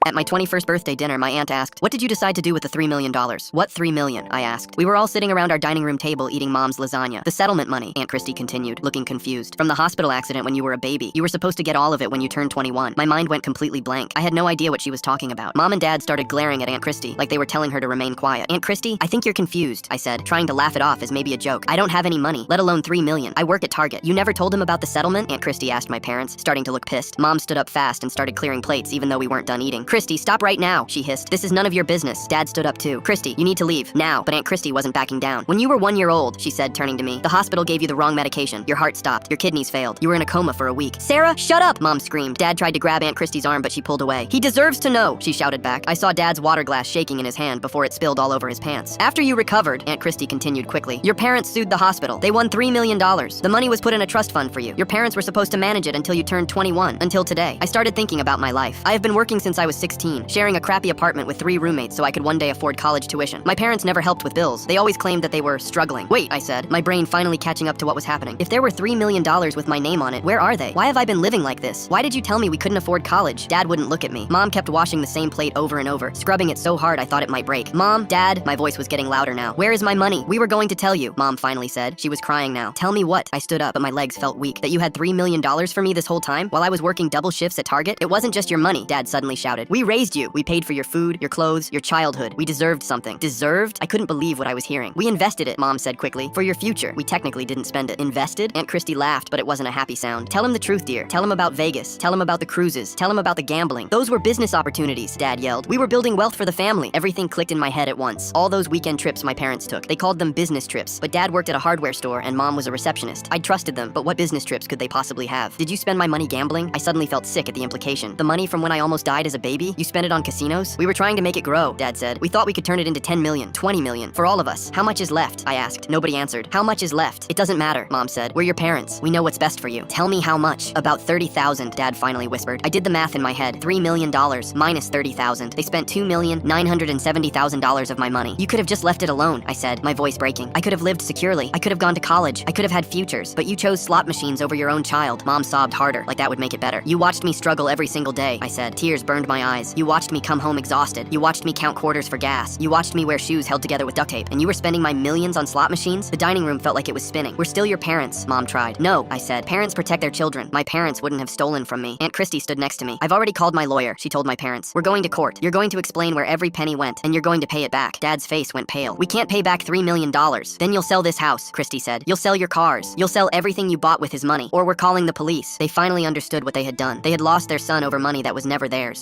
At my 21st birthday dinner, my aunt asked, "What did you decide to do with the $3 million? What $3 million? I asked. We were all sitting around our dining room table eating Mom's lasagna. The settlement money, Aunt Christy continued, looking confused. From the hospital accident when you were a baby. You were supposed to get all of it when you turned 21. My mind went completely blank. I had no idea what she was talking about. Mom and Dad started glaring at Aunt Christy, like they were telling her to remain quiet. Aunt Christy, I think you're confused, I said, trying to laugh it off as maybe a joke. I don't have any money, let alone $3 million. I work at Target. You never told him about the settlement? Aunt Christy asked my parents, starting to look pissed. Mom stood up fast and started clearing plates even though we weren't done eating. Christy, stop right now, she hissed. This is none of your business. Dad stood up too. Christy, you need to leave, now. But Aunt Christy wasn't backing down. When you were 1 year old, she said, turning to me, the hospital gave you the wrong medication. Your heart stopped. Your kidneys failed. You were in a coma for a week. Sarah, shut up, Mom screamed. Dad tried to grab Aunt Christy's arm, but she pulled away. He deserves to know, she shouted back. I saw Dad's water glass shaking in his hand before it spilled all over his pants. After you recovered, Aunt Christy continued quickly, your parents sued the hospital. They won $3 million. The money was put in a trust fund for you. Your parents were supposed to manage it until you turned 21, until today. I started thinking about my life. I have been working since I was 16, sharing a crappy apartment with 3 roommates so I could one day afford college tuition. My parents never helped with bills. They always claimed that they were struggling. Wait, I said, my brain finally catching up to what was happening. If there were $3 million with my name on it, where are they? Why have I been living like this? Why did you tell me we couldn't afford college? Dad wouldn't look at me. Mom kept washing the same plate over and over, scrubbing it so hard I thought it might break. Mom, Dad, my voice was getting louder now. Where is my money? We were going to tell you, Mom finally said. She was crying now. Tell me what? I stood up, but my legs felt weak. That you had $3 million for me this whole time while I was working double shifts at Target? It wasn't just your money, Dad suddenly shouted. We raised you. We paid for your food, your clothes, your childhood. We deserved something. Deserved? I couldn't believe what I was hearing. We invested it, Mom said quickly. For your future. We technically didn't spend it. Invested? Aunt Christy laughed, but it wasn't a happy sound. Tell him the truth, dear. Tell him about Vegas. Tell him about the cruises. Tell him about the gambling. Those were business opportunities, Dad yelled. We were building wealth for the family. Everything clicked in my head at once. All those weekend trips my parents took. They called them business trips, but Dad worked at a hardware store and Mom was a receptionist. I trusted them, but what business trips could they possibly have? Did you spend my money gambling? I suddenly felt sick at the implication. The money from when I almost died as a baby? You spent it on casinos? We were trying to make it grow, Dad said. We thought we could turn it into 10 million, 20 million, for all of us. How much is left? I asked. Nobody answered. How much is left? It doesn't matter, Mom said. We're your parents. We know what's best for you. Tell me how much. About 30,000, Dad finally whispered. I did the math in my head. $3 million minus 30,000. They spent $2,970,000 of my money. You could have just left it alone, I said, my voice breaking. I could have lived securely. I could have gone to college. I could have had futures. But you chose slot machines over your own child. Mom sobbed harder, like that would make it better. You watched me struggle every single day, I said. Tears burned my eyes. You watched me come home exhausted. You watched me count quarters for gas. You watched me wear shoes held together with duct tape. And you were spending my millions on slot machines? The dining room felt like it was spinning. We're still your parents, Mom tried. No, I said. Parents protect their children. My parents wouldn't have stolen from me. Aunt Christy stood next to me. I've already called my lawyer, she told my parents. We're going to court. You're going to explain where every penny went, and you're going to pay it back. Dad's face went pale. We can't pay back $3 million. Then you'll sell this house, Christy said. You'll sell your cars. You'll sell everything you bought with his money. Or we're calling the police. They finally understood what they had done. They had lost their son over money that was never theirs.